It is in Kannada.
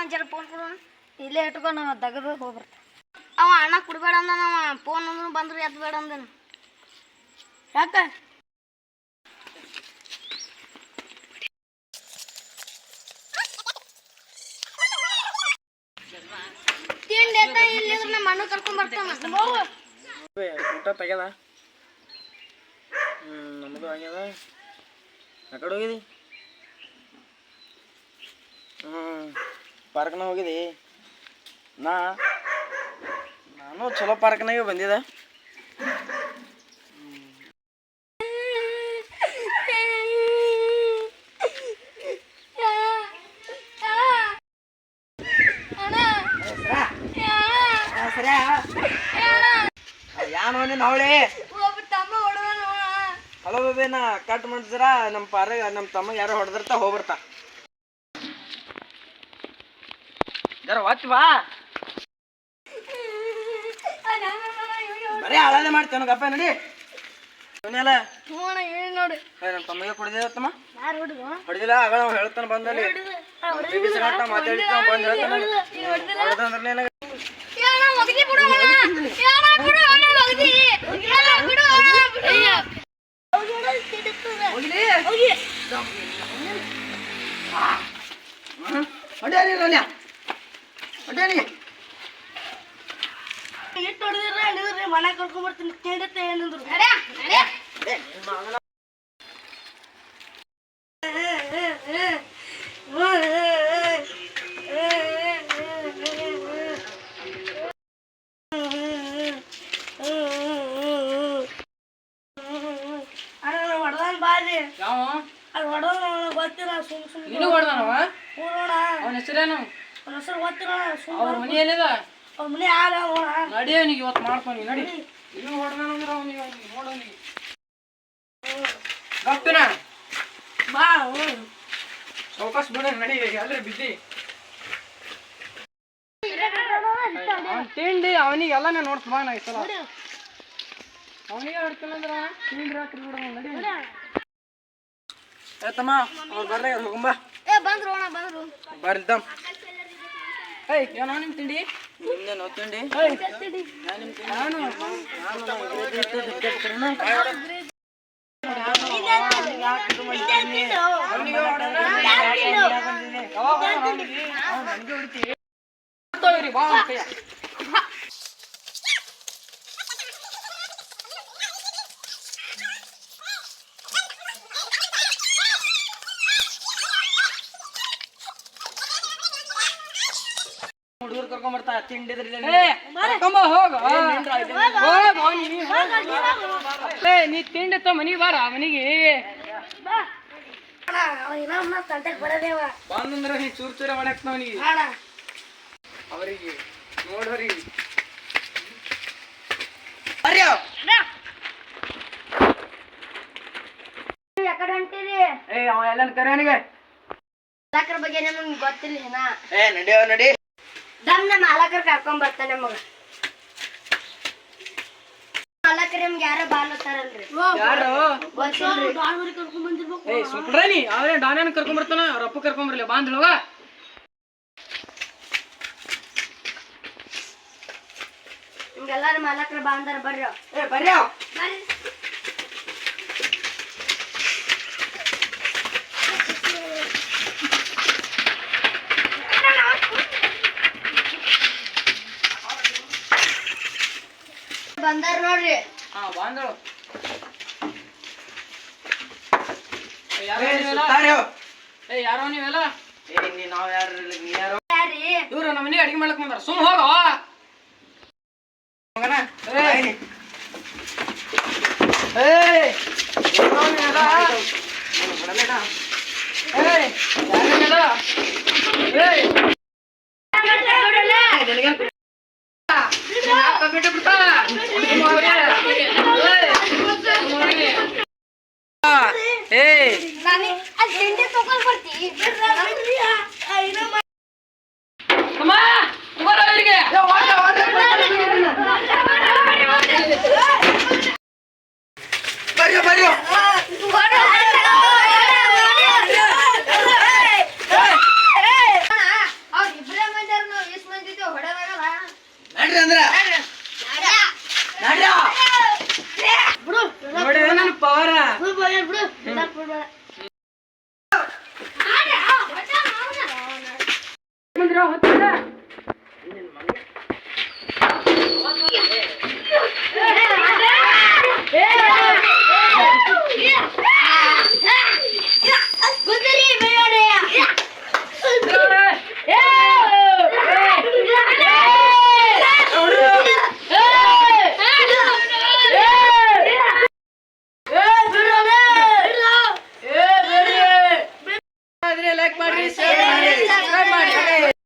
ಜರ ಫೋನ್ ಕೊಡೋಣ ಇಲ್ಲೇ ಇಟ್ಕೊಂಡು ನಾವು ತೆಗೆದು ಹೋಗ್ಬರ್ತ ಅವ ಅಣ್ಣ ಕುಡ್ಬೇಡ ಅಂದ ನಾವು ಫೋನ್ ಅಂದ್ರೂ ಬಂದ್ರು ಎತ್ ಬೇಡ ಅಂದನ ಯಾಕ ತಿಂಡಿ ಎತ್ತ ಇಲ್ಲಿದ್ರೆ ನಮ್ಮ ಅಣ್ಣ ಕರ್ಕೊಂಡ್ ಬರ್ತಾನ ಊಟ ತೆಗ್ಯದ ನಮ್ಮದು ಆಗ್ಯದ ಆ ಕಡೆ ಹೋಗಿದಿ ಪಾರ್ಕ್ನಾಗ ಹೋಗಿದಿ ನಾನು ಚಲೋ ಪಾರ್ಕ್ನಾಗೆ ಬಂದಿದ್ದೆ ಯಾನು ನೀನು ಅವಳೆ ಹಲೋ ಬೇಬಿ ನಾ ಕಟ್ ಮಾಡಿದ್ರ ನಮ್ಮ ತಮ್ಮ ಯಾರೋ ಹೊಡೆದಿರ್ತಾ ಹೋಗ್ಬರ್ತಾ ಜರ ವಾಚ್ ಬಾ ಬರೀ ಹಳದೆ ಮಾಡ್ತೇವೆ ಗಪ್ಪ ನಡಿ ಅವನೆಲ್ಲ ನೋಡಿ ನಮ್ಮ ತಮ್ಮಗೆ ಕುಡಿದಿಲ್ಲ ತಮ್ಮ ಯಾರು ಹೊಡೆದಿಲ್ಲ ಆಗ ನಾವು ಹೇಳ್ತಾನೆ ಬಂದಲ್ಲಿ ಮಾತಾಡಿದ್ದ ಬಂದು ಹೇಳ್ತಾನೆ ಹೊಡೆದಂದ್ರೆ ಮನೆ ಕರ್ಕೊಂಡ್ ಬರ್ತೀನಿ ಕೇಳುತ್ತೆ ಏನಂದ್ರು ಗೊತ್ತಿಲ್ಲ ಸುಮ್ ಹೊಡೆದವ ಅವನ ಹೆಸರೇನು ಹೆಸರು ಗೊತ್ತಿಲ್ಲ ಅವ್ರ ಮನೆ ಏನಿದ ಅವ್ರ ಮನೆ ಯಾರ ನಡಿ ಅವನಿಗೆ ಇವತ್ತು ಮಾಡ್ಕೊಂಡು ನಡಿ ಇನ್ನು ಹೊಡೆದಂದ್ರೆ ಅವನಿಗೆ ನೋಡೋನಿಗೆ ಗೊತ್ತಿನ ಬಾ ಸಾವಕಾಶ ಬಿಡ ನಡಿ ಅಲ್ಲೇ ಬಿದ್ದಿ ತಿಂಡಿ ಅವನಿಗೆ ಎಲ್ಲನೇ ನೋಡ್ತ ಬಾ ನಾ ಈ ಸಲ ಅವನಿಗೆ ಹೊಡ್ತಿಲ್ಲ ಅಂದ್ರೆ ತಿಂಡಿ ರಾತ್ರಿ ಬಿಡ ನಡಿ ತಮ್ಮ ಅವ್ರು ಬರ್ರಿ ಹೋಗಂಬ ಬಂದ್ರು ಬಂದ್ರು ಬರ್ಲಿದ್ದಮ್ ಏನೋ ನಿಮ್ಮ ತಿಂಡಿ ನಿಮ್ದೇನೋ ತಿಂಡಿ ಹುಡುಗರು ಕರ್ಕೊಂಡ್ ಬರ್ತಾ ತಿಂಡಿದ್ರಿ ನೀ ತಿಂಡಿ ತ ಮನಿಗೆ ಬಾರ ಮನಿಗೆ ಬಂದಂದ್ರ ನೀ ಚೂರ್ ಚೂರ ಮಾಡಕ್ ಅವನಿಗೆ ಅವರಿಗೆ ನೋಡ್ರಿ ಅವ ಎಲ್ಲ ಕರೆ ಅವನಿಗೆ ಬಗ್ಗೆ ನಮ್ಗೆ ಗೊತ್ತಿಲ್ಲ ನಡಿಯೋ ನಡಿ ನಮ್ಮ ಮಾಲಕರು ಕರ್ಕೊಂಡ್ ಬರ್ತಾನೆ ಮಗ ಮಾಲಕರು ನಮ್ಗೆ ಯಾರೋ ಬಾಲತ್ತಾರಲ್ರಿ ಸುಡ್ರಿ ಅವ್ರೇ ಡಾನೇನ್ ಕರ್ಕೊಂಡ್ ಬರ್ತಾನ ಅವ್ರ ಅಪ್ಪ ಕರ್ಕೊಂಡ್ ಬರ್ಲಿ ಬಾಂಧಳವ ನಿಮ್ಗೆಲ್ಲಾರು ಮಾಲಕರು ಬಾಂಧಾರ ಬರ್ರಿ ಬರ್ರಿ ಬಂದಾರ ನೋಡ್ರಿ ಬಾಂಧಳು ಯಾರೋ ನೀವೆಲ್ಲ ನಾವ್ ಯಾರು ಇವ್ರ ನಮ್ಮ ಮನೆಗೆ ಅಡಿಗೆ ಮಾಡ್ಲಕ್ ಬಂದಾರ ಸುಮ್ ಹೋಗ ಹೊತ್ತಿರ ಹೊತ್ತಿರ ಲೈಕ್ ಮಾಡಿ, ಶೇರ್ ಮಾಡಿ, ಸಬ್ಸ್ಕ್ರೈಬ್ ಮಾಡಿ.